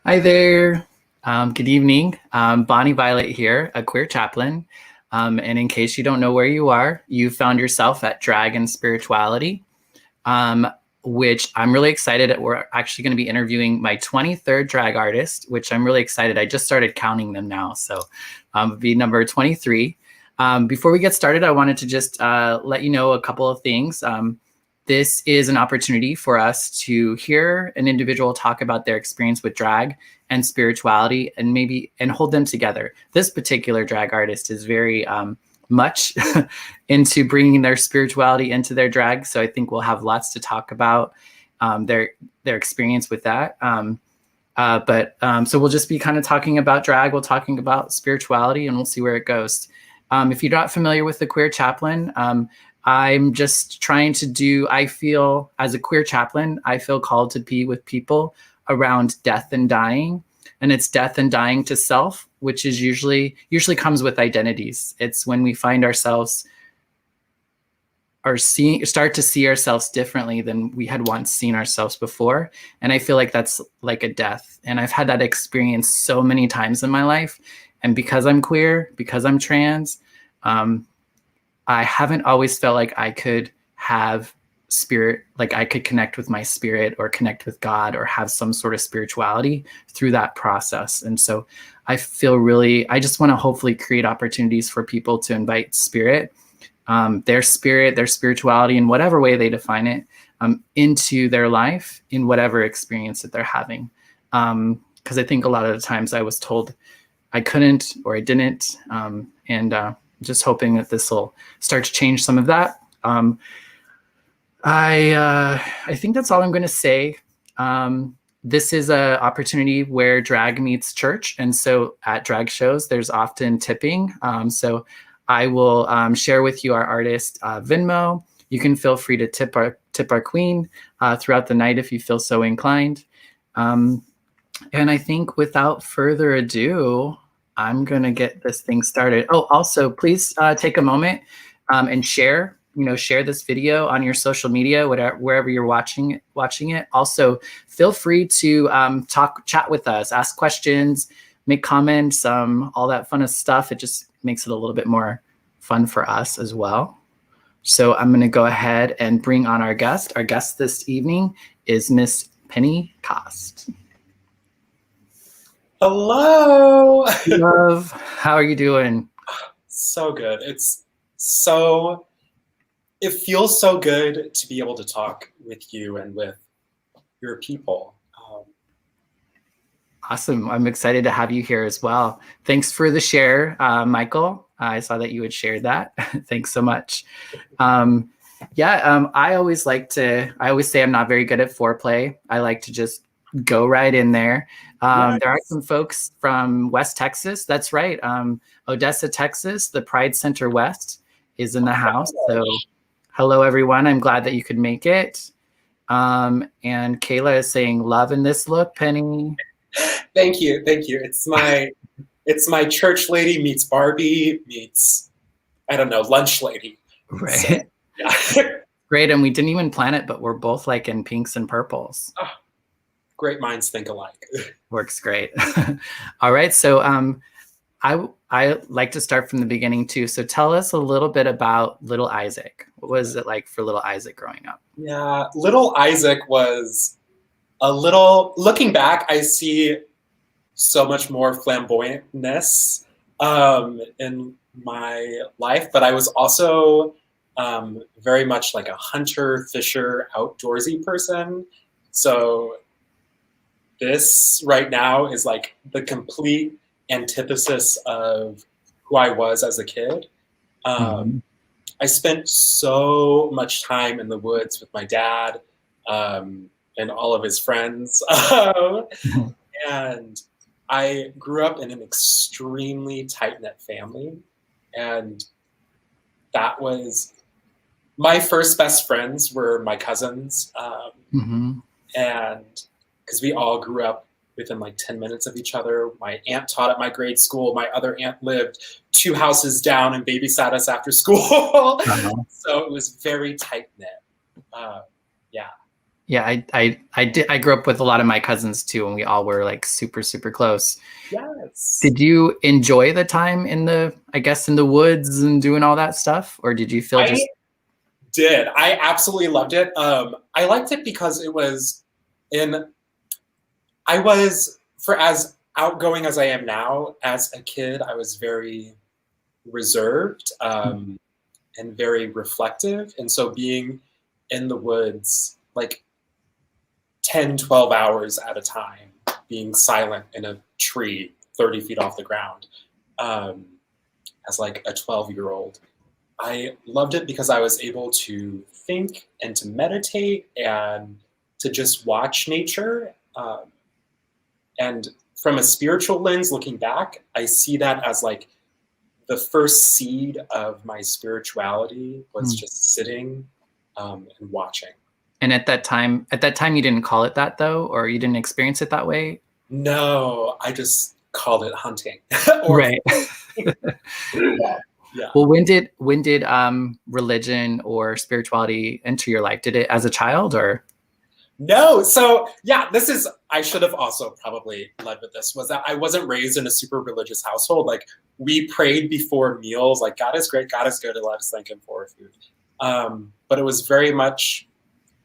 Hi there. Good evening. B0NNi Violet here, a queer chaplain. And in case you don't know where you are, you found yourself at Drag and Spirituality, which I'm really excited. We're actually going to be interviewing my 23rd drag artist, which I'm really excited. I just started counting them now. So it'll be number 23. Before we get started, I wanted to just let you know a couple of things. This is an opportunity for us to hear an individual talk about their experience with drag and spirituality and hold them together. This particular drag artist is very much into bringing their spirituality into their drag. So I think we'll have lots to talk about their experience with that. So we'll just be kind of talking about drag, we'll talking about spirituality, and we'll see where it goes. If you're not familiar with the Queer Chaplain, I'm just trying to I feel as a queer chaplain, I feel called to be with people around death and dying. And it's death and dying to self, which is usually comes with identities. It's when we find ourselves start to see ourselves differently than we had once seen ourselves before. And I feel like that's like a death. And I've had that experience so many times in my life. And because I'm queer, because I'm trans, I haven't always felt like I could have spirit, like I could connect with my spirit or connect with God or have some sort of spirituality through that process. And so I feel I just want to hopefully create opportunities for people to invite spirit, their spirituality in whatever way they define it, into their life in whatever experience that they're having. Because I think a lot of the times I was told I couldn't or I didn't. Just hoping that this will start to change some of that. I think that's all I'm going to say. This is an opportunity where drag meets church. And so at drag shows, there's often tipping. So I will share with you our artist Venmo. You can feel free to tip our queen throughout the night if you feel so inclined. And I think without further ado, I'm going to get this thing started. Oh, also, please take a moment and share this video on your social media, wherever you're watching it. Also, feel free to chat with us, ask questions, make comments, all that fun stuff. It just makes it a little bit more fun for us as well. So I'm going to go ahead and bring on our guest. Our guest this evening is Miss Pennycost. Hello. Love, how are you doing? So good. It feels so good to be able to talk with you and with your people. Awesome. I'm excited to have you here as well. Thanks for the share, Michael. I saw that you had shared that. Thanks so much. I always say I'm not very good at foreplay. I like to just go right in there. Yes. There are some folks from West Texas. That's right. Odessa, Texas, the Pride Center West is in the house. So hello, everyone. I'm glad that you could make it. And Kayla is saying, love in this look, Penny. Thank you. It's my church lady meets Barbie meets, I don't know, lunch lady. Right. So, yeah. Great. And we didn't even plan it, but we're both like in pinks and purples. Oh, great minds think alike. Works great. All right. So I like to start from the beginning too. So tell us a little bit about little Isaac. What was it like for little Isaac growing up? Yeah, little Isaac was looking back, I see so much more flamboyantness in my life, but I was also very much like a hunter, fisher, outdoorsy person. So this right now is like the complete antithesis of who I was as a kid. I spent so much time in the woods with my dad and all of his friends. And I grew up in an extremely tight-knit family. And that was, my first best friends were my cousins. And because we all grew up within like 10 minutes of each other. My aunt taught at my grade school. My other aunt lived 2 houses down and babysat us after school. So it was very tight-knit. Yeah, I grew up with a lot of my cousins too, and we all were like super, super close. Yes. Did you enjoy the time in the woods and doing all that stuff? Or did you feel I did. I absolutely loved it. I liked it because it was for as outgoing as I am now, as a kid, I was very reserved and very reflective. And so being in the woods, like 10, 12 hours at a time, being silent in a tree 30 feet off the ground, as like a 12-year-old, I loved it because I was able to think and to meditate and to just watch nature. And from a spiritual lens, looking back, I see that as like the first seed of my spirituality was just sitting and watching. And at that time, you didn't call it that though, or you didn't experience it that way? No, I just called it hunting. Right. Yeah. Well, when did religion or spirituality enter your life? Did it as a child or? No. So yeah, I should have also probably led with this, was that I wasn't raised in a super religious household. Like we prayed before meals, like God is great, God is good, and let us thank him for our food. But it was very much,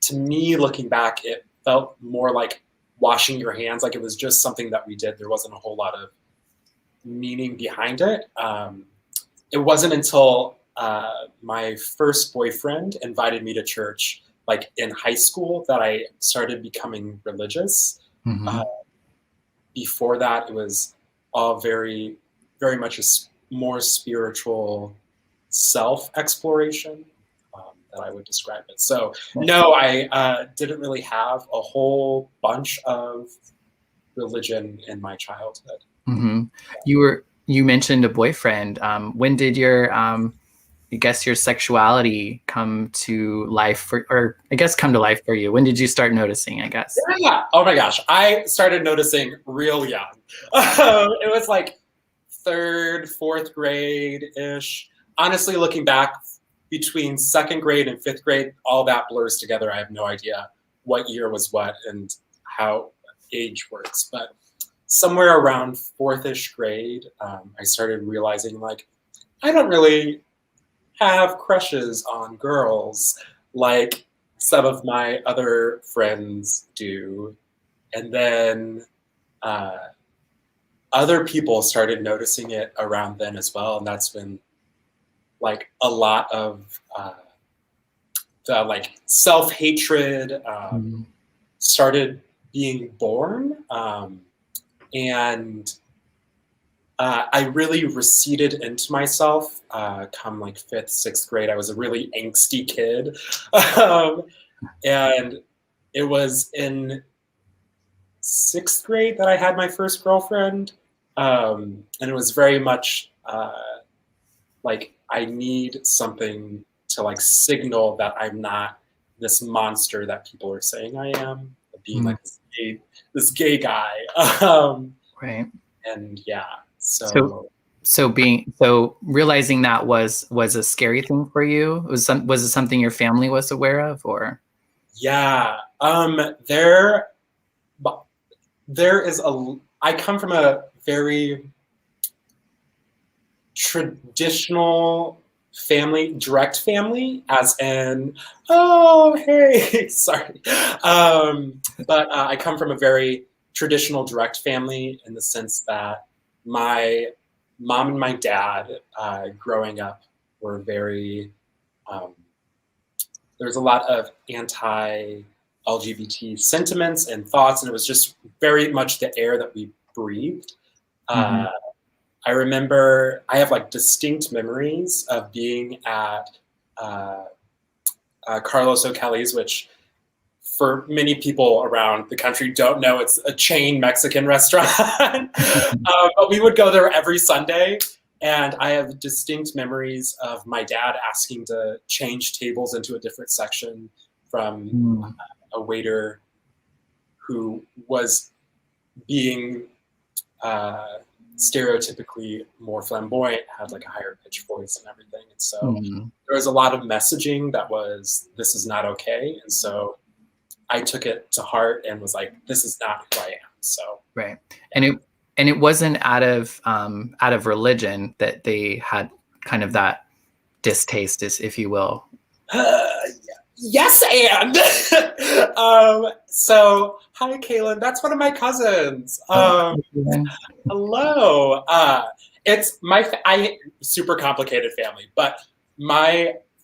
to me, looking back, it felt more like washing your hands. Like it was just something that we did. There wasn't a whole lot of meaning behind it. It wasn't until my first boyfriend invited me to church, like in high school, that I started becoming religious. Before that, it was all very, very much a more spiritual self-exploration that I would describe it. So no, I didn't really have a whole bunch of religion in my childhood. You mentioned a boyfriend. When did your your sexuality come to life, come to life for you? When did you start noticing, I guess? Yeah. Oh my gosh. I started noticing real young. It was like 3rd, 4th grade-ish. Honestly, looking back, between 2nd grade and 5th grade, all that blurs together. I have no idea what year was what and how age works. But somewhere around 4th-ish grade, I started realizing, like, I don't really have crushes on girls like some of my other friends do. And then other people started noticing it around then as well. And that's when like a lot of the like self-hatred started being born. And I really receded into myself come like 5th, 6th grade. I was a really angsty kid. And it was in 6th grade that I had my first girlfriend. And it was very much like I need something to like signal that I'm not this monster that people are saying I am, being like this gay guy. Right. And yeah. So realizing that was a scary thing for you. Was it something your family was aware of, or? Yeah. There is I come from a very traditional family, direct family, as in, oh, hey, sorry. But I come from a very traditional direct family in the sense that my mom and my dad growing up were very, there's a lot of anti-LGBT sentiments and thoughts, and it was just very much the air that we breathed. I remember I have like distinct memories of being at Carlos O'Kelly's, which for many people around the country don't know, it's a chain Mexican restaurant. But we would go there every Sunday. And I have distinct memories of my dad asking to change tables into a different section from a waiter who was being stereotypically more flamboyant, had like a higher pitched voice and everything. And so there was a lot of messaging that was, this is not okay. And so I took it to heart and was like, this is not who I am. So right. And it wasn't out of religion that they had kind of that distaste, if you will. Yes, and so hi, Kaylin. That's one of my cousins. Hello. It's super complicated family, but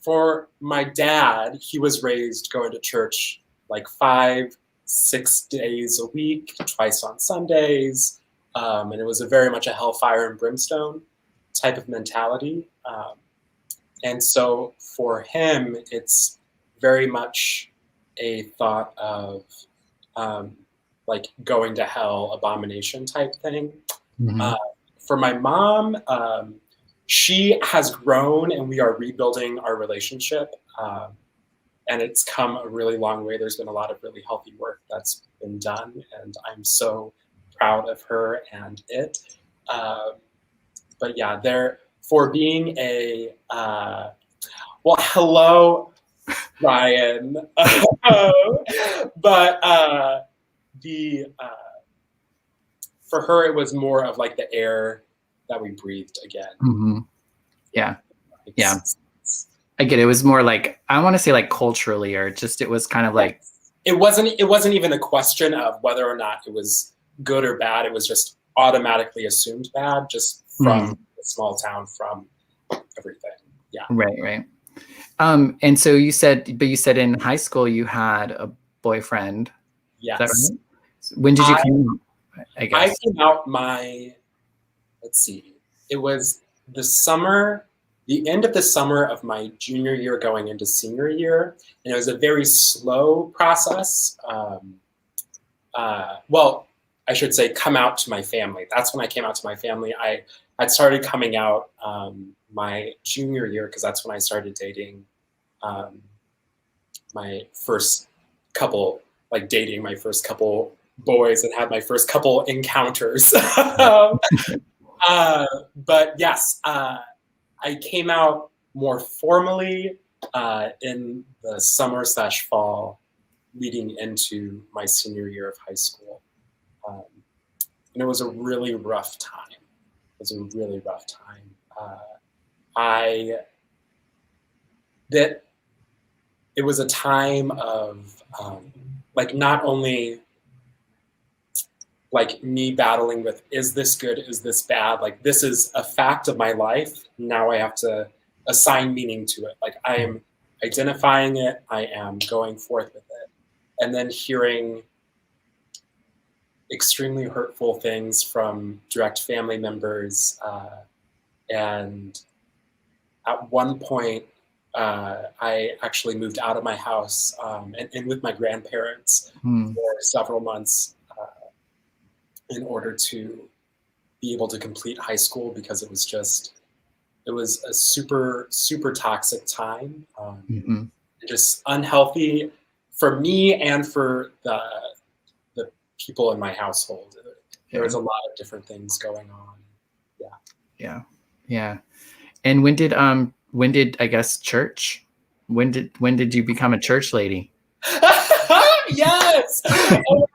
for my dad, he was raised going to church like 5-6 days a week, twice on Sundays. And it was very much a hellfire and brimstone type of mentality. And so for him, it's very much a thought of like going to hell, abomination type thing. For my mom, she has grown and we are rebuilding our relationship. And it's come a really long way. There's been a lot of really healthy work that's been done. And I'm so proud of her and it. But yeah, for being well, hello, Ryan. But for her, it was more of like the air that we breathed again. Yeah. Yeah. I get it. It was more like, I want to say like culturally, or just, it was kind of like, it wasn't even a question of whether or not it was good or bad. It was just automatically assumed bad, just from the small town, from everything. Yeah. Right. And so you said in high school you had a boyfriend. Yes. Is that right? When did you come out? I guess I came out let's see, it was the end of the summer of my junior year going into senior year. And it was a very slow process. Well, I should say come out to my family. That's when I came out to my family. I'd started coming out my junior year because that's when I started dating my first couple, like dating my first couple boys and had my first couple encounters. But yes, I came out more formally in the summer/fall leading into my senior year of high school. And it was a really rough time. It was a time of like not only like me battling with, is this good, is this bad? Like this is a fact of my life. Now I have to assign meaning to it. Like I am identifying it, I am going forth with it. And then hearing extremely hurtful things from direct family members. And at one point, I actually moved out of my house and with my grandparents for several months in order to be able to complete high school, because it was a super, super toxic time. Just unhealthy for me and for the people in my household. There was a lot of different things going on. Yeah. And when did I guess church? When did you become a church lady? Yes. Oh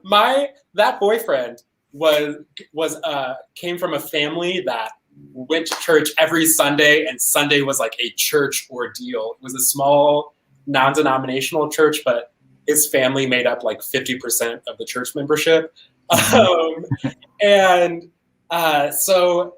my gosh. That boyfriend came from a family that went to church every Sunday, and Sunday was like a church ordeal. It was a small non-denominational church, but his family made up like 50% of the church membership. And so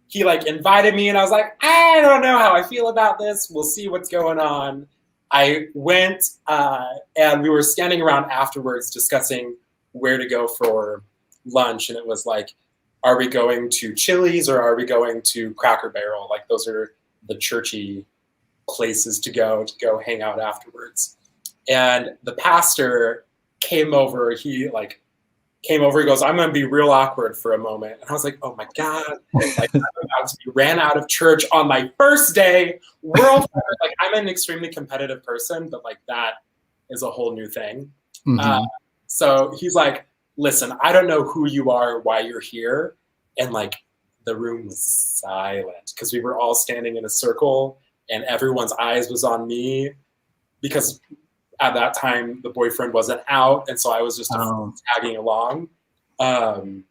he like invited me, and I was like, I don't know how I feel about this. We'll see what's going on. I went and we were standing around afterwards discussing where to go for lunch. And it was like, are we going to Chili's or are we going to Cracker Barrel? Like those are the churchy places to go hang out afterwards. And the pastor came over, he goes, I'm going to be real awkward for a moment. And I was like, oh my God, like I'm about to be ran out of church on my first day, world. Like I'm an extremely competitive person, but like that is a whole new thing. Mm-hmm. So he's like, listen, I don't know who you are, or why you're here. And like the room was silent because we were all standing in a circle and everyone's eyes was on me because at that time the boyfriend wasn't out. And so I was just tagging along. And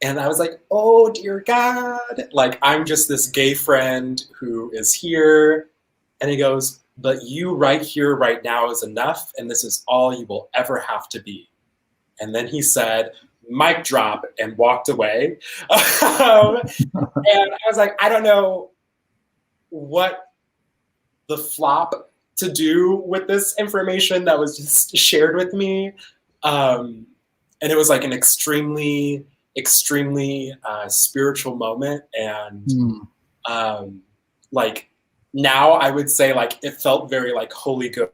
I was like, oh dear God, like I'm just this gay friend who is here. And he goes, but you right here, right now is enough. And this is all you will ever have to be. And then he said, mic drop, and walked away. And I was like, I don't know what the flop to do with this information that was just shared with me. And it was like an extremely, extremely spiritual moment. And like now I would say like it felt very like Holy Ghost.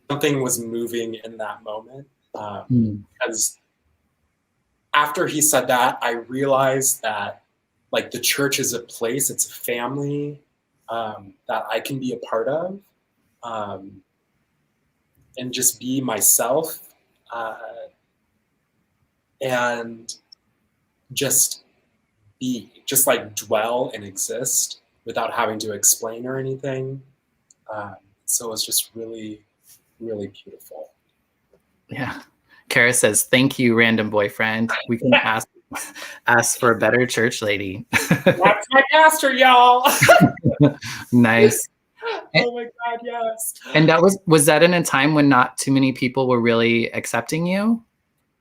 Something was moving in that moment. Because after he said that, I realized that like the church is a place, it's a family that I can be a part of and just be myself and just be, just like dwell and exist without having to explain or anything. So it's just really, really beautiful. Yeah. Kara says, thank you, random boyfriend. We can ask for a better church lady. That's my pastor, y'all. Nice. Oh my God, yes. And that was that in a time when not too many people were really accepting you?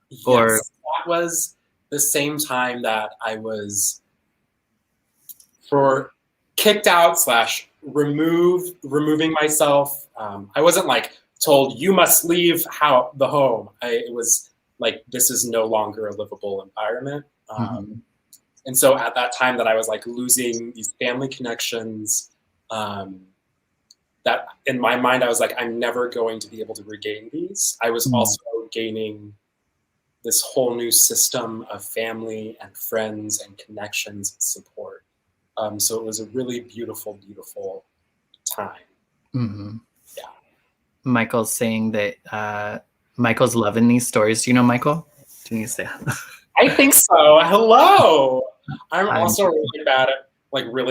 Yes, or that was the same time that I was for kicked out / removing myself. I wasn't like told you must leave the home. It was like, this is no longer a livable environment. And so at that time that I was like losing these family connections, that in my mind, I was like, I'm never going to be able to regain these. I was also gaining this whole new system of family and friends and connections and support. So it was a really beautiful, beautiful time. Yeah. Michael's saying that Michael's loving these stories. Do you know Michael? Do you need to say I think so. Hello. I'm also really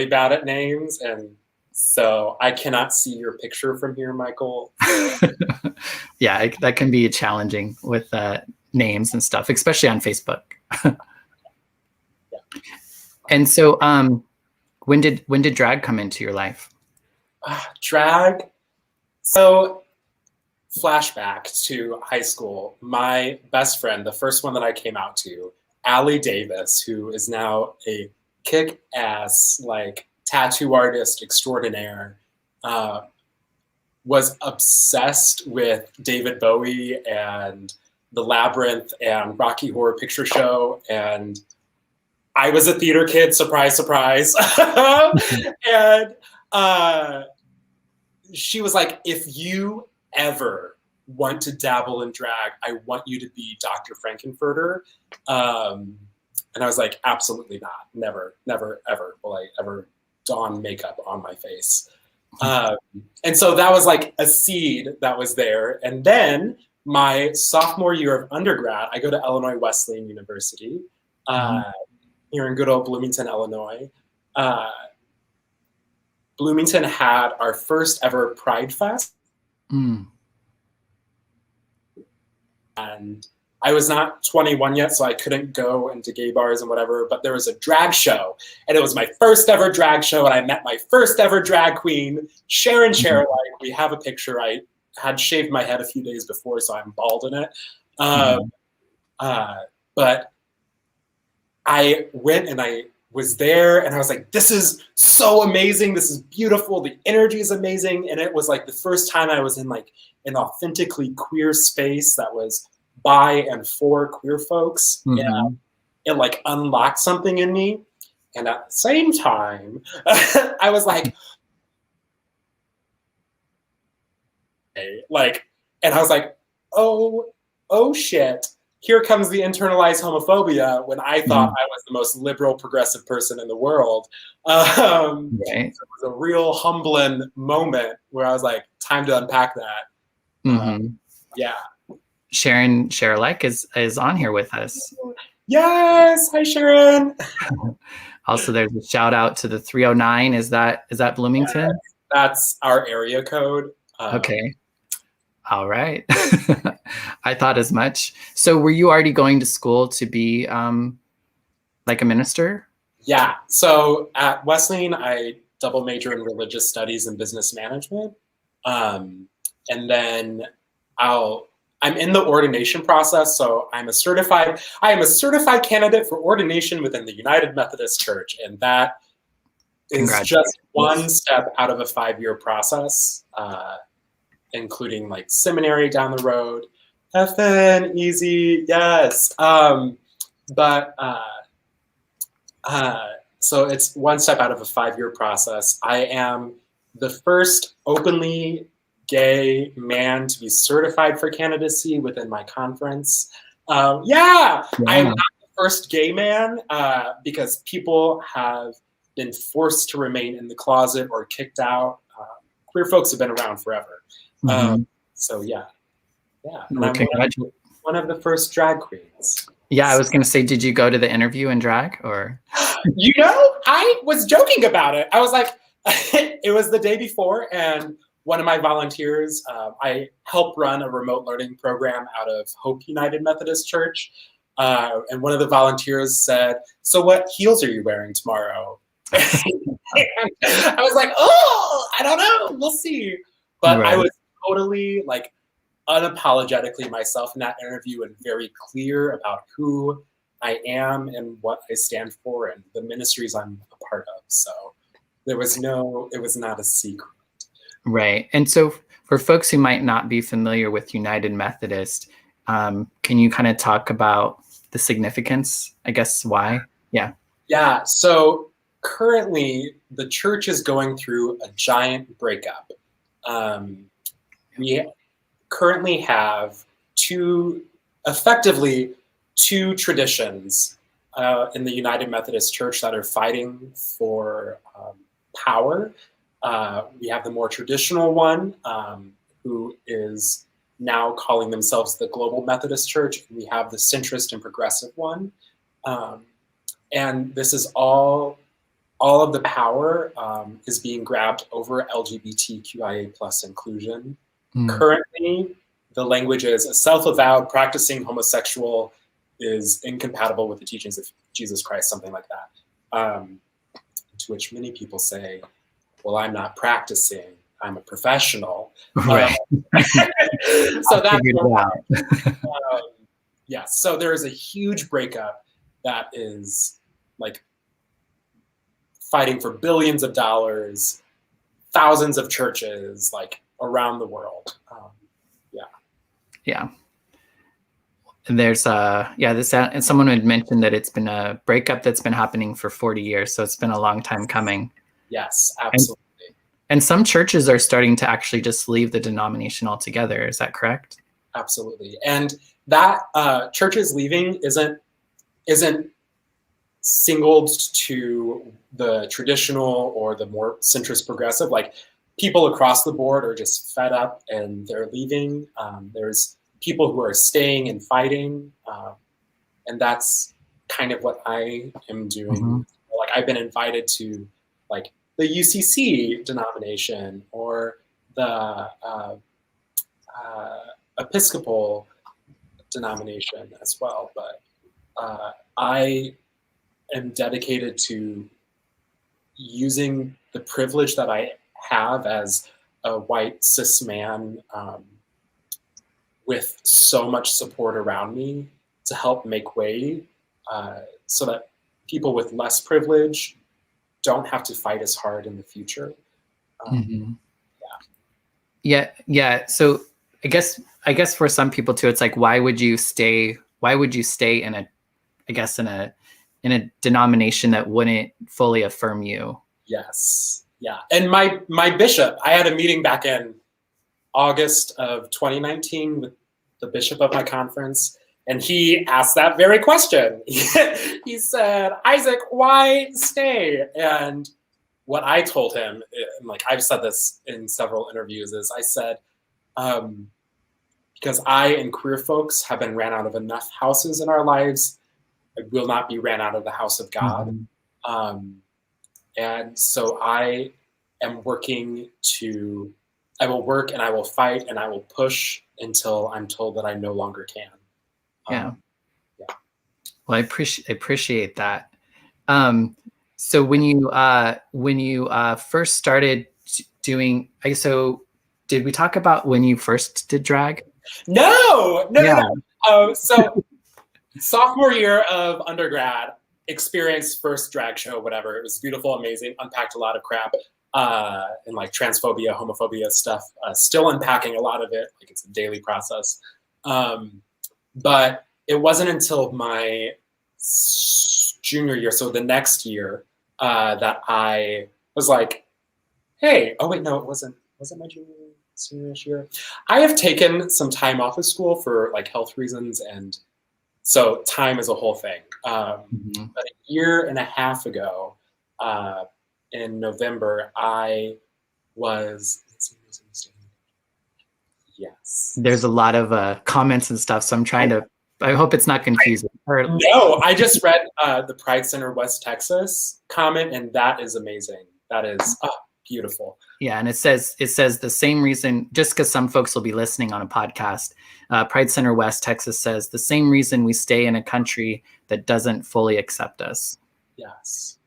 bad at names, and so I cannot see your picture from here, Michael. Yeah, that can be challenging with names and stuff, especially on Facebook. Yeah. And so, when did drag come into your life? Drag. So, flashback to high school. My best friend, the first one that I came out to, Allie Davis, who is now a kick-ass like tattoo artist extraordinaire, was obsessed with David Bowie and The Labyrinth and Rocky Horror Picture Show, and I was a theater kid, surprise, surprise. And she was like, if you ever want to dabble in drag, I want you to be Dr. Frankenfurter. And I was like, absolutely not. Never, never, ever will I ever don makeup on my face. And so that was like a seed that was there. And then my sophomore year of undergrad, I go to Illinois Wesleyan University here in good old Bloomington, Illinois. Bloomington had our first ever Pride Fest. And I was not 21 yet, so I couldn't go into gay bars and whatever, but there was a drag show, and it was my first ever drag show, and I met my first ever drag queen, Sharon Cherylike. We have a picture. I had shaved my head a few days before, so I'm bald in it. But I went and I was there, and I was like, this is so amazing. This is beautiful. The energy is amazing. And it was like the first time I was in like an authentically queer space that was by and for queer folks. Mm-hmm. And it like unlocked something in me. And at the same time, I was like, and I was like, oh shit. Here comes the internalized homophobia when I thought I was the most liberal, progressive person in the world. Right. It was a real humbling moment where I was like, time to unpack that. Mm-hmm. Yeah. Sharon Sherelike is on here with us. Yes. Hi, Sharon. Also, there's a shout out to the 309. Is that Bloomington? Yes, that's our area code. Okay. All right. I thought as much. So were you already going to school to be like a minister? Yeah. So at Wesleyan, I double major in religious studies and business management. And then I'm in the ordination process. So I am a certified candidate for ordination within the United Methodist Church. And that is just one step out of a 5-year process, including like seminary down the road. FN, easy, yes. So it's one step out of a 5-year process. I am the first openly gay man to be certified for candidacy within my conference. I am not the first gay man because people have been forced to remain in the closet or kicked out. Queer folks have been around forever. So yeah. And I'm one of the first drag queens. Yeah, I was going to say, did you go to the interview in drag or? I was joking about it. I was like, it was the day before, and one of my volunteers, I help run a remote learning program out of Hope United Methodist Church. And one of the volunteers said, so what heels are you wearing tomorrow? I was like, I don't know. We'll see. But I was totally like unapologetically myself in that interview and very clear about who I am and what I stand for and the ministries I'm a part of. So it was not a secret. Right. And so for folks who might not be familiar with United Methodist, can you kind of talk about the significance, I guess, why? Yeah. Yeah. So currently the church is going through a giant breakup. We currently have two traditions in the United Methodist Church that are fighting for power. We have the more traditional one, who is now calling themselves the Global Methodist Church. We have the centrist and progressive one. And this is all of the power is being grabbed over LGBTQIA plus inclusion. Currently, the language is a self-avowed practicing homosexual is incompatible with the teachings of Jesus Christ, something like that. To which many people say, well, I'm not practicing, I'm a professional. Right. So that's so there is a huge breakup that is like fighting for billions of dollars, thousands of churches, like around the world. Yeah. And there's and someone had mentioned that it's been a breakup that's been happening for 40 years. So it's been a long time coming. Yes, absolutely. And some churches are starting to actually just leave the denomination altogether. Is that correct? Absolutely. And that churches leaving isn't singled to the traditional or the more centrist progressive. Like people across the board are just fed up and they're leaving. There's people who are staying and fighting. And that's kind of what I am doing. Like I've been invited to like the UCC denomination or the Episcopal denomination as well. But I am dedicated to using the privilege that I have as a white cis man with so much support around me to help make way so that people with less privilege don't have to fight as hard in the future. Yeah. So I guess I guess for some people too, it's like, why would you stay in a, I guess in a denomination that wouldn't fully affirm you? Yes. Yeah. And my bishop, I had a meeting back in August of 2019 with the bishop of my conference, and he asked that very question. He said, Isaac, why stay? And what I told him, and like I've said this in several interviews, is I said, because I and queer folks have been ran out of enough houses in our lives, I will not be ran out of the house of God. And so I am working to, I will work and I will fight and I will push until I'm told that I no longer can. Yeah. Yeah. Well, I appreciate that. So when you first started doing, so did we talk about when you first did drag? No. So sophomore year of undergrad, experienced first drag show, whatever. It was beautiful, amazing, unpacked a lot of crap, and like transphobia, homophobia stuff, still unpacking a lot of it. Like it's a daily process. But it wasn't until my junior year, so the next year, that I was like, hey, oh wait, no, it wasn't my senior year. I have taken some time off of school for like health reasons, and so time is a whole thing. But a year and a half ago, in November, I was, yes. There's a lot of comments and stuff, so I'm trying to, I hope it's not confusing. No, I just read the Pride Center West Texas comment, and that is amazing. That is beautiful. Yeah, and it says the same reason, just because some folks will be listening on a podcast, Pride Center West Texas says the same reason we stay in a country that doesn't fully accept us. Yes.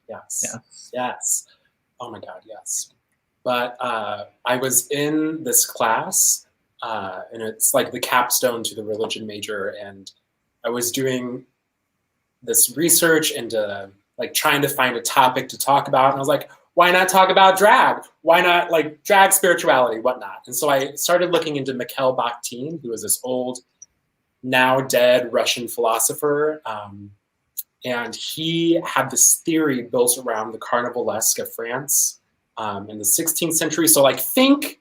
Oh my God, yes. But I was in this class, and it's like the capstone to the religion major, and I was doing this research into like trying to find a topic to talk about, and I was like, why not talk about drag? Why not like drag spirituality, whatnot? And so I started looking into Mikhail Bakhtin, who was this old, now dead Russian philosopher. And he had this theory built around the Carnivalesque of France in the 16th century. So like think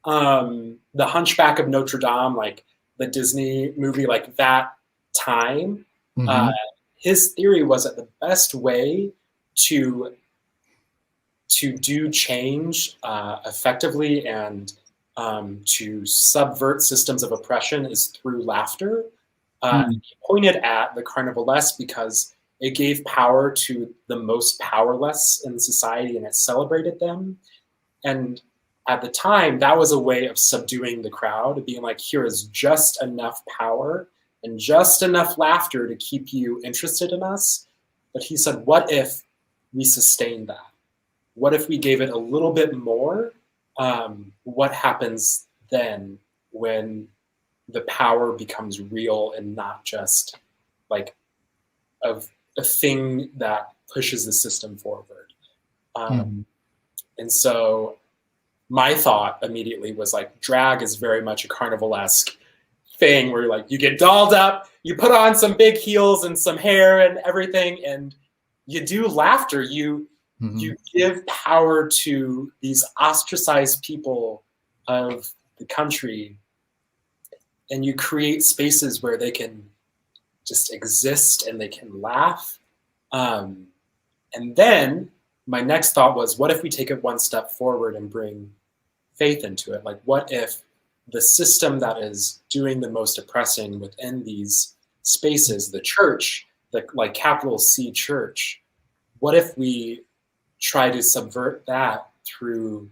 The Hunchback of Notre Dame, like the Disney movie, like that time. His theory was that the best way to do change effectively and to subvert systems of oppression is through laughter. He pointed at the Carnivalesque because it gave power to the most powerless in society and it celebrated them. And at the time, that was a way of subduing the crowd, being like, here is just enough power and just enough laughter to keep you interested in us. But he said, what if we sustained that? What if we gave it a little bit more? What happens then when the power becomes real and not just like a thing that pushes the system forward? And so my thought immediately was like, drag is very much a Carnivalesque thing where like you get dolled up, you put on some big heels and some hair and everything, and you do laughter. You give power to these ostracized people of the country, and you create spaces where they can just exist and they can laugh. And then my next thought was, what if we take it one step forward and bring faith into it? Like, what if the system that is doing the most oppressing within these spaces, the church, the like capital C church, what if we try to subvert that through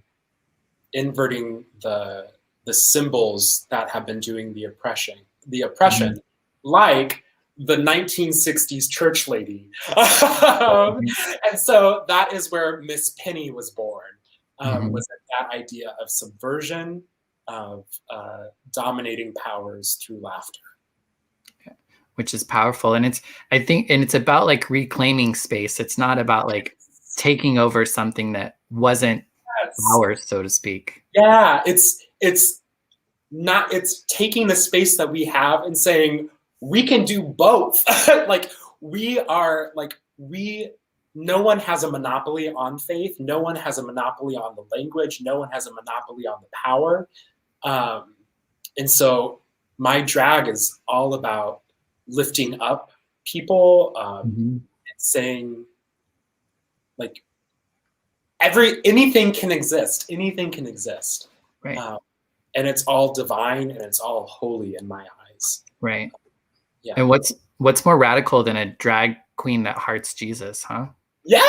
inverting the symbols that have been doing the oppression, like the 1960s church lady. And so that is where Miss Penny was born, was that idea of subversion, of dominating powers through laughter. Which is powerful. And it's about like reclaiming space. It's not about like taking over something that wasn't ours, so to speak. Yeah, it's it's taking the space that we have and saying we can do both. Like no one has a monopoly on faith. No one has a monopoly on the language. No one has a monopoly on the power. And so my drag is all about lifting up people, and saying, like, anything can exist. Anything can exist. Right. And it's all divine and it's all holy in my eyes. Right. Yeah. And what's more radical than a drag queen that hearts Jesus, huh? Yeah,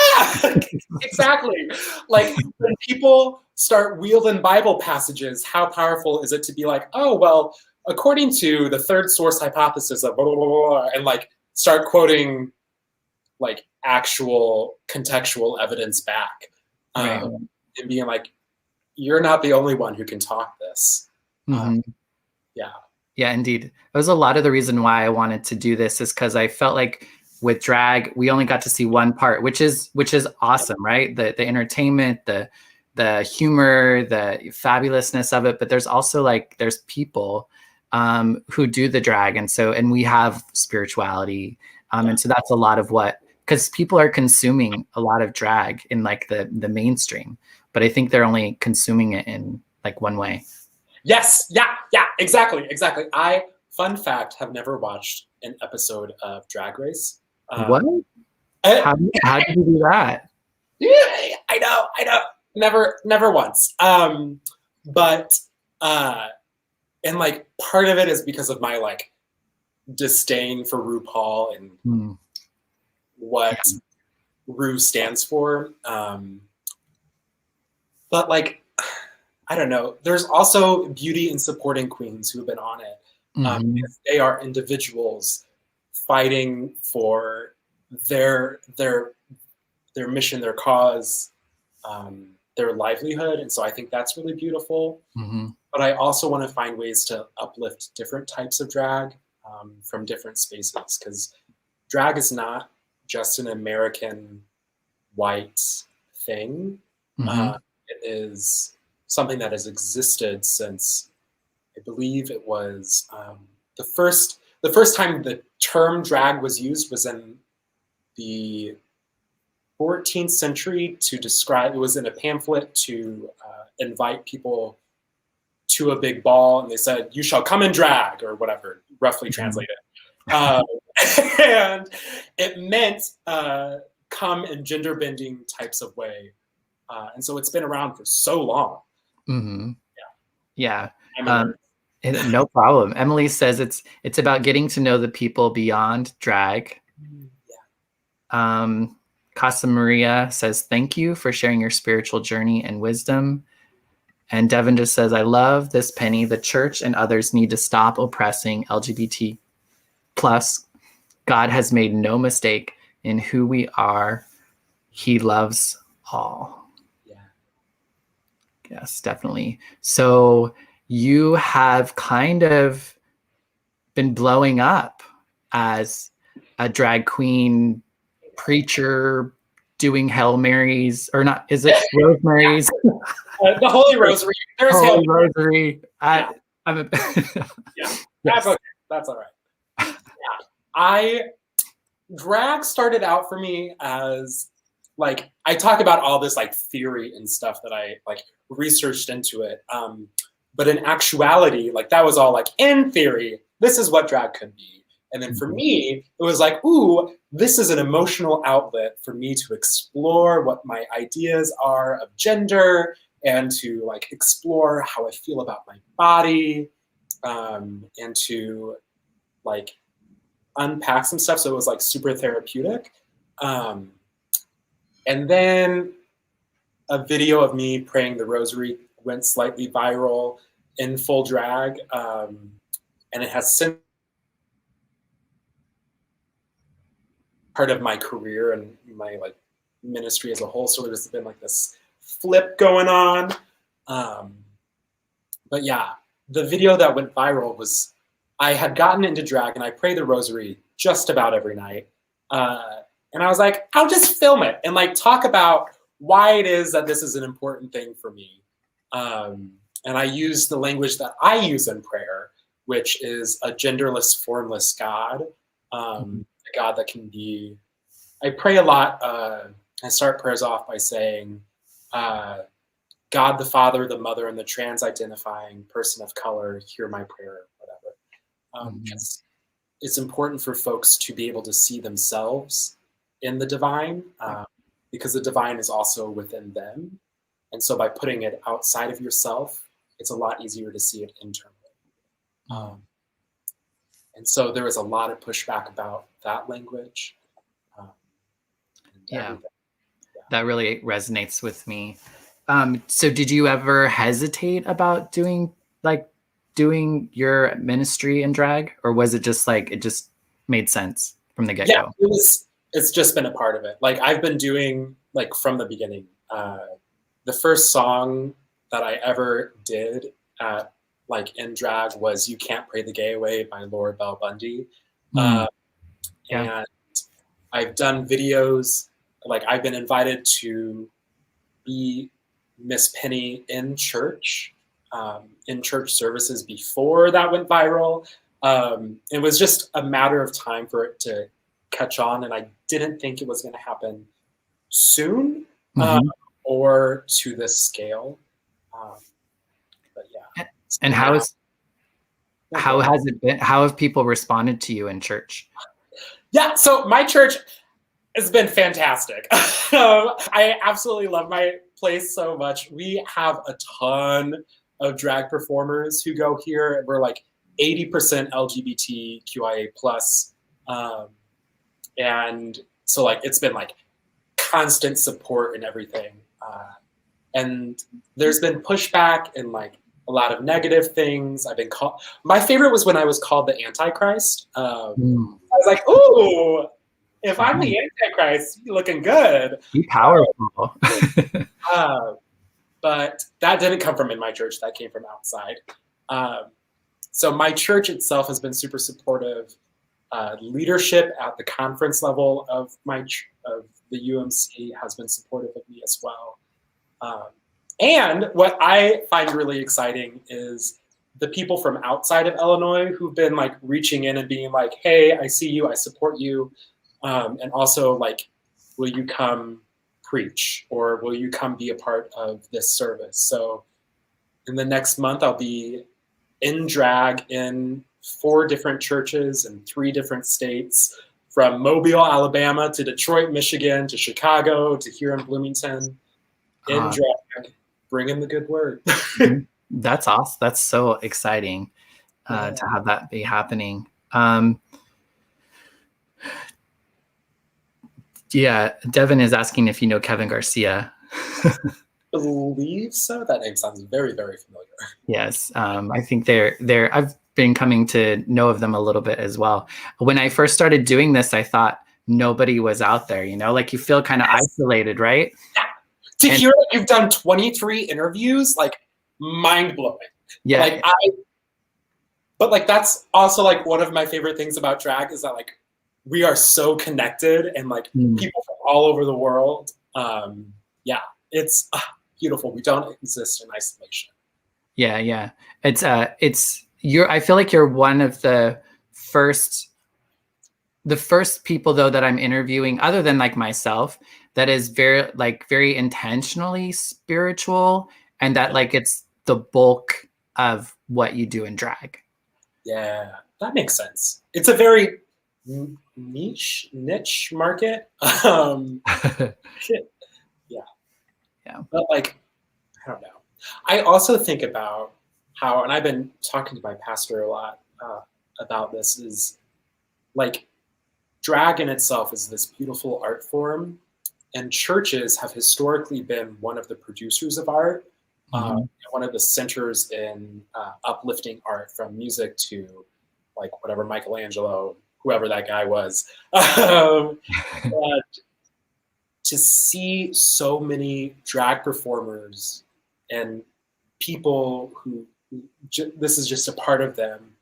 exactly. Like, when people start wielding Bible passages, how powerful is it to be like, oh, well, according to the third source hypothesis of blah, blah, blah, blah, and like start quoting like actual contextual evidence back, Right. And being like, you're not the only one who can talk this. Yeah. Yeah, indeed. That was a lot of the reason why I wanted to do this, is because I felt like with drag, we only got to see one part, which is awesome, right? The entertainment, the humor, the fabulousness of it. But there's also there's people who do the drag, and we have spirituality, and so that's a lot of because people are consuming a lot of drag in like the mainstream, but I think they're only consuming it in like one way. Yes. Yeah. Exactly. Fun fact, have never watched an episode of Drag Race. What? How did you do that? Yeah, I know. Never once. But and like part of it is because of my like disdain for RuPaul and what Ru stands for. But like, I don't know. There's also beauty in supporting queens who have been on it. Because they are individuals fighting for their mission, their cause, their livelihood. And so I think that's really beautiful. But I also want to find ways to uplift different types of drag from different spaces, because drag is not just an American white thing. It is something that has existed since, I believe it was the first time the term drag was used was in the 14th century to describe, it was in a pamphlet to invite people to a big ball, and they said, "You shall come in drag," or whatever, roughly translated. And it meant come in gender bending types of way. And so it's been around for so long. Yeah. No problem. Emily says it's about getting to know the people beyond drag. Casa Maria says, thank you for sharing your spiritual journey and wisdom. And Devin just says, I love this, Penny. The church and others need to stop oppressing LGBT plus. God has made no mistake in who we are. He loves all. Yes, definitely. So you have kind of been blowing up as a drag queen preacher doing Hail Marys, or not, is it Rosemary's? The Holy Rosary. There's Holy Rosary. That's okay. That's all right. Drag started out for me as, like, I talk about all this like theory and stuff that I like researched into it. But in actuality, like, that was all like, in theory, this is what drag could be. And then for me, it was like, ooh, this is an emotional outlet for me to explore what my ideas are of gender, and to like explore how I feel about my body, and to like unpack some stuff. So it was like super therapeutic. And then a video of me praying the rosary went slightly viral in full drag. And it has since part of my career and my like ministry as a whole. So there's been like this flip going on. But yeah, the video that went viral was, I had gotten into drag and I pray the rosary just about every night. And I was like, I'll just film it and like talk about why it is that this is an important thing for me. I use the language that I use in prayer, which is a genderless, formless God, a God that can be. I pray a lot. I start prayers off by saying, God the Father, the Mother, and the trans-identifying person of color, hear my prayer, whatever. It's important for folks to be able to see themselves in the divine, because the divine is also within them. And so by putting it outside of yourself, it's a lot easier to see it internally. And so there was a lot of pushback about that language. That really resonates with me. So did you ever hesitate about doing your ministry in drag, or was it just like it just made sense from the get-go? Yeah, it's just been a part of it. Like I've been doing like from the beginning. The first song that I ever did like in drag was "You Can't Pray the Gay Away" by Laura Bell Bundy. And I've done videos, like I've been invited to be Miss Penny in church services before that went viral. It was just a matter of time for it to catch on, and I didn't think it was going to happen soon or to this scale. But yeah. And how has it been? How have people responded to you in church? Yeah, so my church has been fantastic. I absolutely love my place so much. We have a ton of drag performers who go here. We're like 80% LGBTQIA plus. And so like it's been like constant support and everything. And there's been pushback and like a lot of negative things. I've been called. My favorite was when I was called the Antichrist. I was like, ooh, if I'm the Antichrist, you're looking good. Be powerful. But that didn't come from in my church. That came from outside. So my church itself has been super supportive. Leadership at the conference level of the UMC has been supportive of me as well. And what I find really exciting is the people from outside of Illinois who've been like reaching in and being like, hey, I see you, I support you. And also like, will you come preach, or will you come be a part of this service? So in the next month, I'll be in drag in 4 different churches in 3 different states, from Mobile, Alabama to Detroit, Michigan to Chicago to here in Bloomington, in drag, bringing the good word. That's awesome. That's so exciting to have that be happening. Yeah, Devin is asking if you know Kevin Garcia. I believe so. That name sounds very, very familiar. Yes, I think they're. I've been coming to know of them a little bit as well. When I first started doing this, I thought nobody was out there. You know, like you feel kind of isolated, right? Yeah. To hear that you've done 23 interviews, like mind blowing. Yeah. But like that's also like one of my favorite things about drag is that like we are so connected and like people from all over the world. Yeah, it's beautiful. We don't exist in isolation. Yeah. It's I feel like you're one of the first people though that I'm interviewing, other than like myself, that is very intentionally spiritual, and that like it's the bulk of what you do in drag. Yeah, that makes sense. It's a very niche market. Yeah. But like, I don't know. I also think about how, and I've been talking to my pastor a lot about this, is like drag in itself is this beautiful art form, and churches have historically been one of the producers of art, one of the centers in uplifting art, from music to like whatever Michelangelo, whoever that guy was. But to see so many drag performers and people who this is just a part of them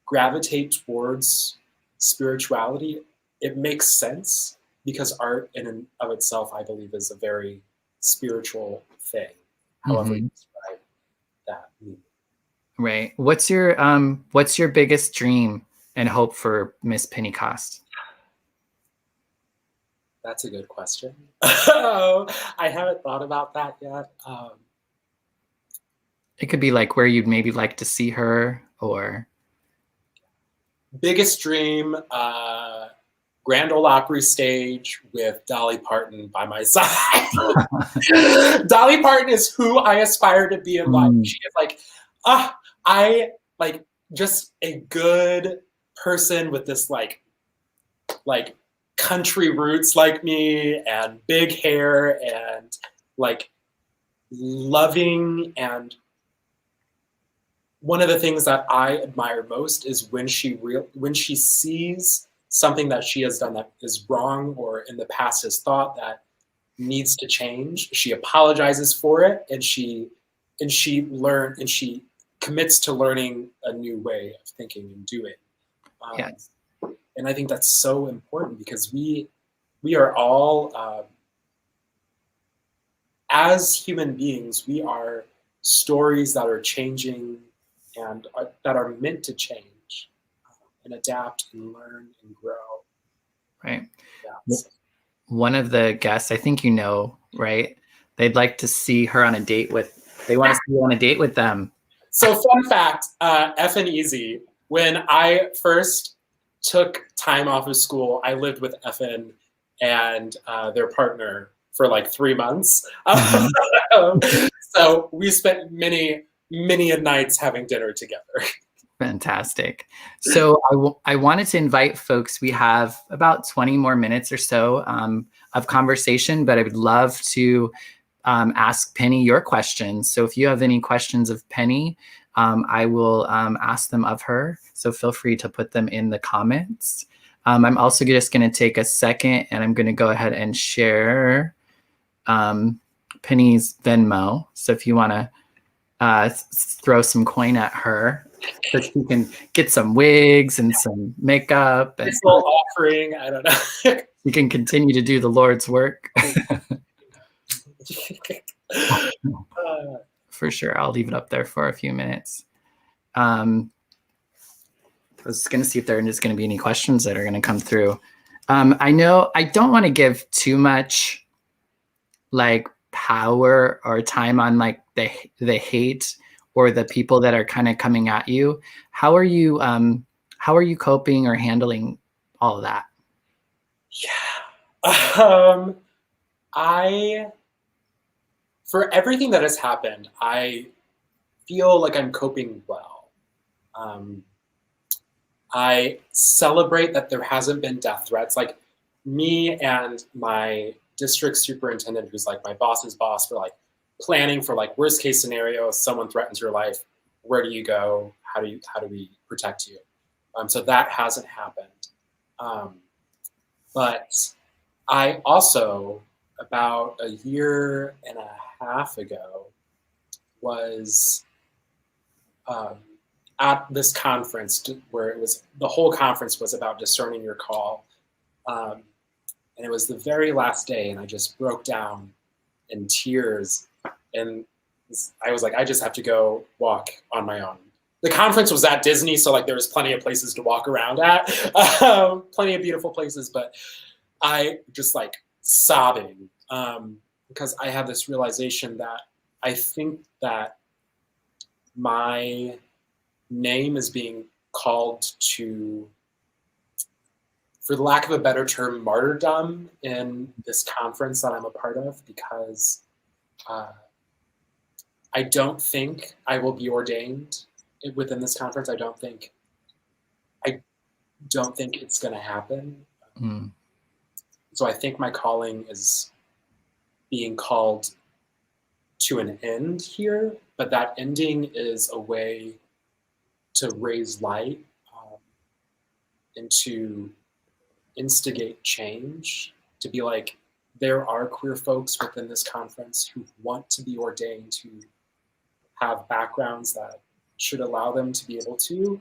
gravitate towards spirituality, it makes sense, because art in and of itself, I believe, is a very spiritual thing, however you describe. Right. What's your biggest dream and hope for Miss Pennycost? That's a good question. I haven't thought about that yet. It could be like where you'd maybe like to see her, or Biggest dream, Grand Ole Opry stage with Dolly Parton by my side. Dolly Parton is who I aspire to be in life. She is like, I like just a good person with this like country roots like me and big hair and like loving. And one of the things that I admire most is when she sees something that she has done that is wrong or in the past has thought that needs to change, she apologizes for it, and she commits to learning a new way of thinking and doing. yes. And I think that's so important because we are all, as human beings, we are stories that are changing and that are meant to change and adapt and learn and grow. Right. Yeah. One of the guests, I think right? They'd like to see her on a date they want to see you on a date with them. So fun fact, F and Easy, when I first took time off of school, I lived with Effin and their partner for like 3 months. So we spent many nights having dinner together. Fantastic. So I wanted to invite folks. We have about 20 more minutes or so of conversation, but I would love to ask Penny your questions. So if you have any questions of Penny, I will ask them of her. So feel free to put them in the comments. I'm also just going to take a second and I'm going to go ahead and share Penny's Venmo. So if you want to throw some coin at her, so she can get some wigs and some makeup. And it's a little offering. I don't know. You can continue to do the Lord's work. For sure. I'll leave it up there for a few minutes. I was going to see if there is going to be any questions that are going to come through. I know I don't want to give too much like power or time on like the hate or the people that are kind of coming at you. How are you coping or handling all of that? Yeah. For everything that has happened, I feel like I'm coping well. I celebrate that there hasn't been death threats. Like me and my district superintendent, who's like my boss's boss, for like planning for like worst case scenario, if someone threatens your life, where do you go? How do we protect you? So that hasn't happened. But I also, about a year and a half ago, was at this conference where the whole conference was about discerning your call. And it was the very last day, and I just broke down in tears. And I was like, I just have to go walk on my own. The conference was at Disney, so like there was plenty of places to walk around at, plenty of beautiful places, but I just like sobbing because I had this realization that I think that my name is being called to, for the lack of a better term, martyrdom in this conference that I'm a part of, because I don't think I will be ordained within this conference. I don't think it's going to happen. So I think my calling is being called to an end here, but that ending is a way to raise light and to instigate change, to be like, there are queer folks within this conference who want to be ordained, who have backgrounds that should allow them to be able to.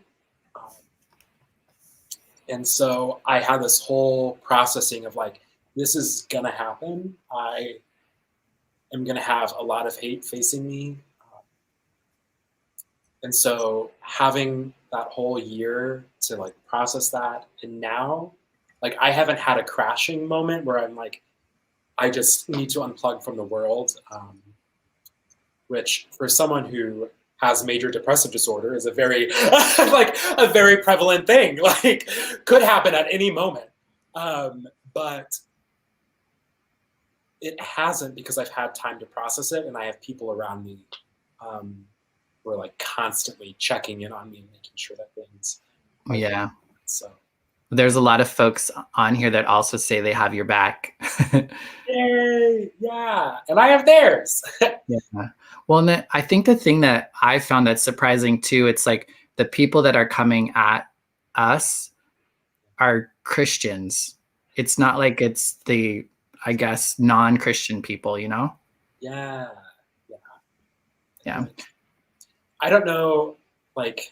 And so I had this whole processing of like, this is gonna happen. I am gonna have a lot of hate facing me. And so having that whole year to like process that, and now like I haven't had a crashing moment where I'm like, I just need to unplug from the world, which for someone who has major depressive disorder is a very like a very prevalent thing, like could happen at any moment. But it hasn't, because I've had time to process it, and I have people around me who are like constantly checking in on me and making sure that things are Yeah. good. So There's a lot of folks on here that also say they have your back. yay, yeah, and I have theirs. Yeah. Well, and I think the thing that I found that's surprising too, it's like the people that are coming at us are Christians. It's not like it's the, I guess, non-Christian people, you know? Yeah, Yeah. I don't know, like,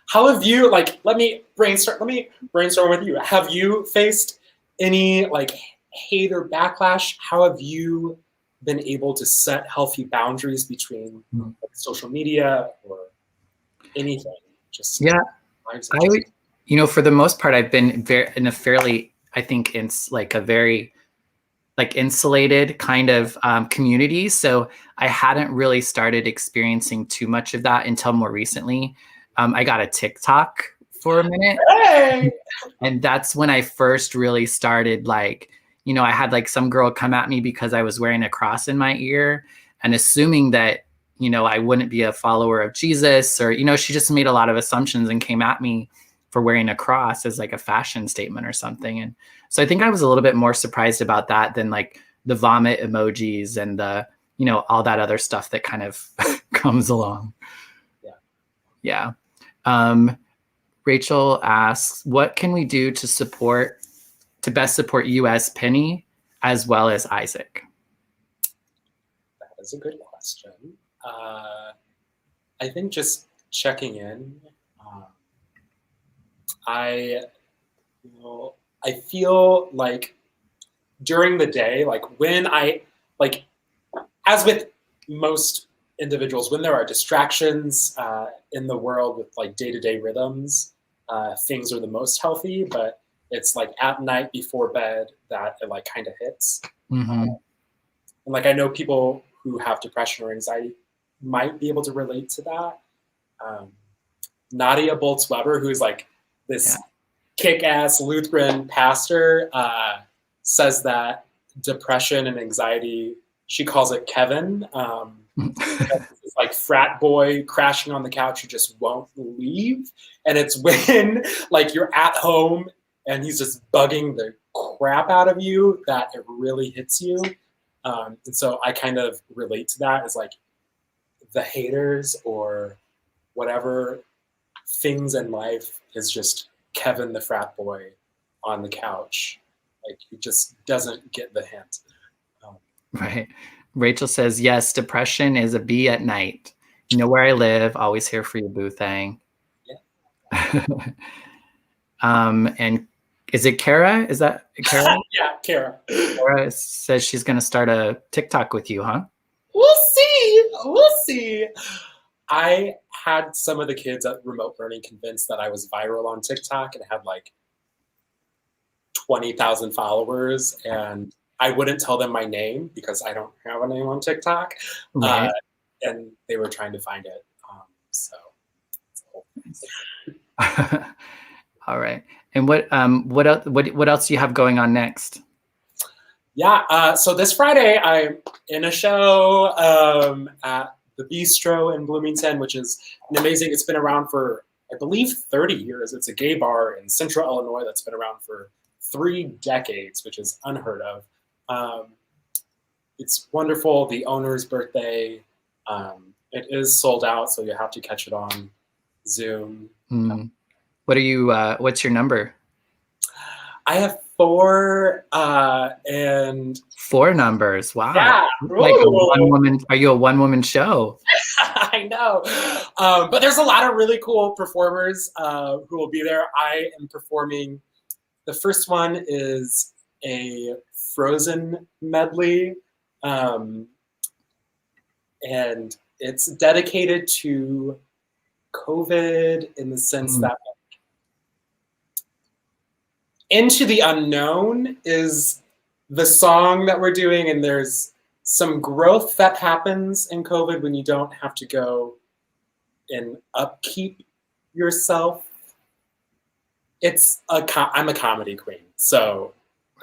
how have you, like, let me brainstorm with you. Have you faced any like hate or backlash? How have you been able to set healthy boundaries between like, social media or anything? Just Yeah, I would, you know, for the most part, I've been in a fairly, I think it's like a very like insulated kind of community. So I hadn't really started experiencing too much of that until more recently. I got a TikTok for a minute. Hey! And that's when I first really started, like, you know, I had like some girl come at me because I was wearing a cross in my ear and assuming that, you know, I wouldn't be a follower of Jesus, or, you know, she just made a lot of assumptions and came at me for wearing a cross as like a fashion statement or something. And so I think I was a little bit more surprised about that than like the vomit emojis and the, you know, all that other stuff that kind of comes along. Yeah. Rachel asks, what can we do to best support you as Penny as well as Isaac? That is a good question. I think just checking in. I feel like during the day, like when like as with most individuals, when there are distractions in the world with like day-to-day rhythms, things are the most healthy. But it's like at night before bed that it like kind of hits. And like I know people who have depression or anxiety might be able to relate to that. Nadia Boltz-Weber, who's like this kick-ass Lutheran pastor, says that depression and anxiety, she calls it Kevin. It's like frat boy crashing on the couch who just won't leave. And it's when like you're at home and he's just bugging the crap out of you that it really hits you. And so I kind of relate to that as like the haters or whatever things in life is just Kevin the frat boy on the couch. Like he just doesn't get the hint. Right. Rachel says, yes, depression is a bee at night. You know where I live, always here for you, boo thing. Yeah. And is it Kara? Is that Kara? Yeah, Kara. Kara says she's going to start a TikTok with you, huh? We'll see. We'll see. I had some of the kids at remote learning convinced that I was viral on TikTok and had like 20,000 followers, and I wouldn't tell them my name because I don't have a name on TikTok. Right. And they were trying to find it. So. All right. And what else do you have going on next? Yeah. So this Friday I'm in a show at the Bistro in Bloomington, which is an amazing. It's been around for, I believe, 30 years. It's a gay bar in Central Illinois that's been around for 3 decades, which is unheard of. It's wonderful. The owner's birthday. It is sold out, so you have to catch it on Zoom. What are you? What's your number? I have 4 and 4 numbers. Wow. Yeah. Like a one-woman. Are you a one-woman show? I know. But there's a lot of really cool performers who will be there. I am performing. The first one is a Frozen medley. And it's dedicated to COVID in the sense that Into the Unknown is the song that we're doing, and there's some growth that happens in COVID when you don't have to go and upkeep yourself. I'm a comedy queen, so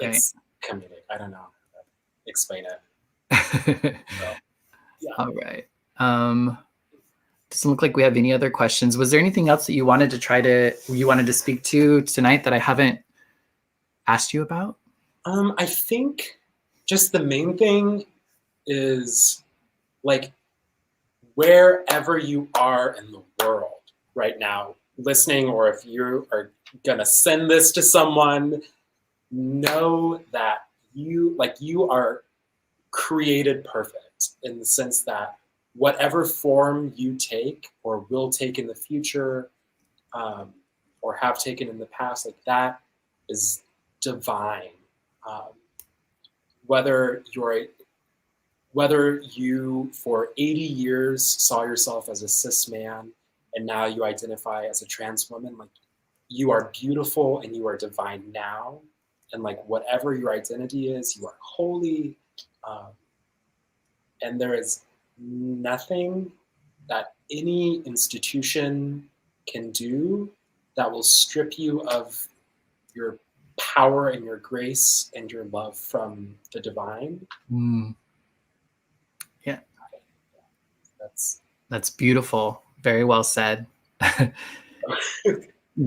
it's comedic. I don't know how to explain it. So, yeah. All right. Doesn't look like we have any other questions. Was there anything else that you wanted to speak to tonight that I haven't asked you about? I think just the main thing is, like, wherever you are in the world right now, listening, or if you are gonna send this to someone, know that you are created perfect, in the sense that whatever form you take or will take in the future, or have taken in the past, like, that is divine. Whether you for 80 years saw yourself as a cis man and now you identify as a trans woman, like, you are beautiful and you are divine now. And, like, whatever your identity is, you are holy. And there is nothing that any institution can do that will strip you of your power and your grace and your love from the divine. Yeah. That's beautiful. Very well said.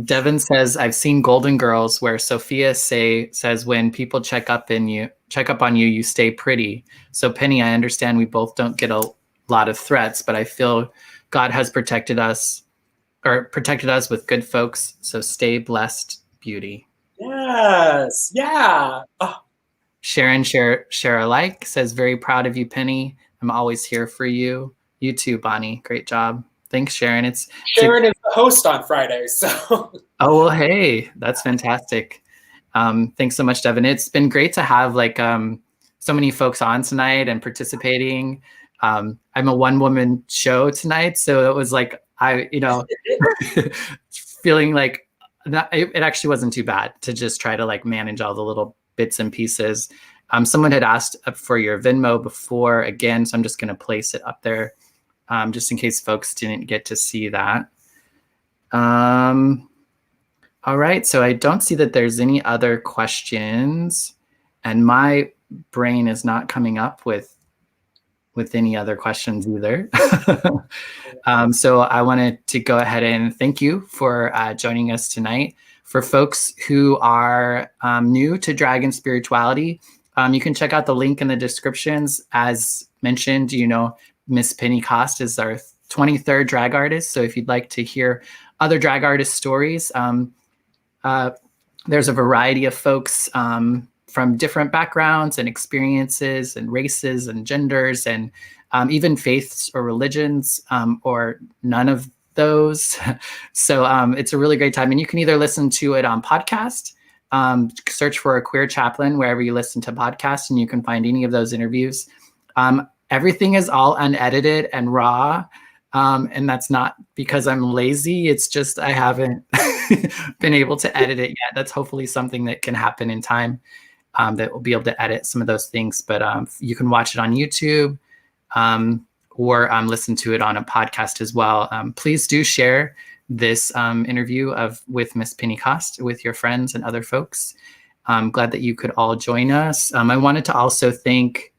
Devin says, I've seen Golden Girls where Sophia says when people check up on you, you stay pretty. So Penny, I understand we both don't get a lot of threats, but I feel God has protected us with good folks. So stay blessed, beauty. Yes. Yeah. Oh. Sharon share alike says, very proud of you, Penny. I'm always here for you. You too, Bonnie. Great job. Thanks, Sharon. Sharon is the host on Friday, so. Oh, well, hey, that's fantastic. Thanks so much, Devin. It's been great to have so many folks on tonight and participating. I'm a one-woman show tonight, so it was like feeling like it actually wasn't too bad to just try to manage all the little bits and pieces. Someone had asked for your Venmo before again, so I'm just going to place it up there. Just in case folks didn't get to see that. All right, so I don't see that there's any other questions, and my brain is not coming up with any other questions either. So I wanted to go ahead and thank you for joining us tonight. For folks who are new to Dragon Spirituality, you can check out the link in the descriptions. As mentioned, Miss Pennycost is our 23rd drag artist. So if you'd like to hear other drag artist stories, there's a variety of folks from different backgrounds and experiences and races and genders and even faiths or religions or none of those. So it's a really great time. And you can either listen to it on podcast, search for a queer chaplain wherever you listen to podcasts, and you can find any of those interviews. Everything is all unedited and raw. And that's not because I'm lazy. It's just I haven't been able to edit it yet. That's hopefully something that can happen in time, that we'll be able to edit some of those things. But you can watch it on YouTube or listen to it on a podcast as well. Please do share this interview with Miss Pennycost with your friends and other folks. I'm glad that you could all join us. I wanted to also thank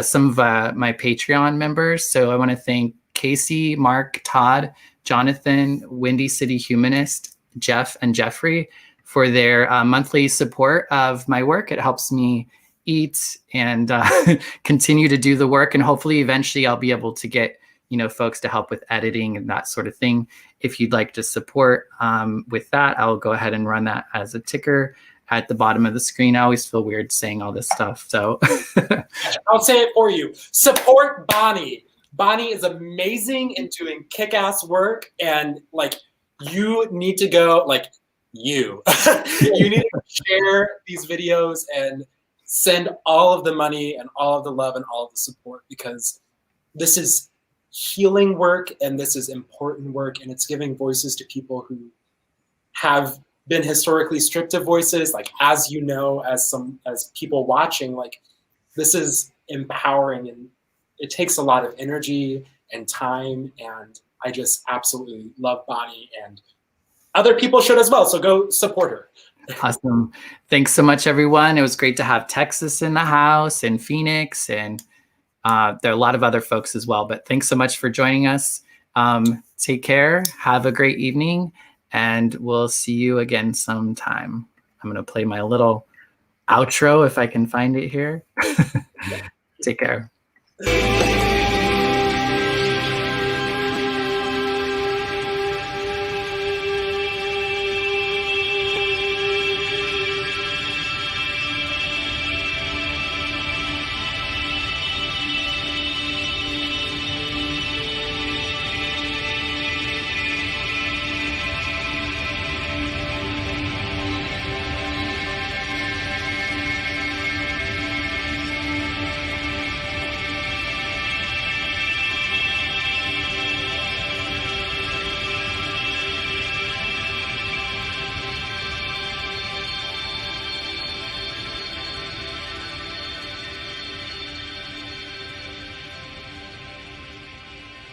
some of my Patreon members. So I want to thank Casey, Mark, Todd, Jonathan, Windy City Humanist, Jeff, and Jeffrey for their monthly support of my work. It helps me eat and continue to do the work. And hopefully eventually I'll be able to get, folks to help with editing and that sort of thing. If you'd like to support with that, I'll go ahead and run that as a ticker at the bottom of the screen. I always feel weird saying all this stuff. So I'll say it for you. Support Bonnie. Bonnie is amazing and doing kick-ass work. And you need to go, you need to share these videos and send all of the money and all of the love and all of the support, because this is healing work, and this is important work, and it's giving voices to people who have been historically stripped of voices. Like, as you know, as people watching, like, this is empowering, and it takes a lot of energy and time, and I just absolutely love Bonnie, and other people should as well, so go support her. Awesome. Thanks so much, everyone. It was great to have Texas in the house, and Phoenix, and there are a lot of other folks as well, but thanks so much for joining us. Take care, have a great evening, and we'll see you again sometime. I'm going to play my little outro if I can find it here. Take care.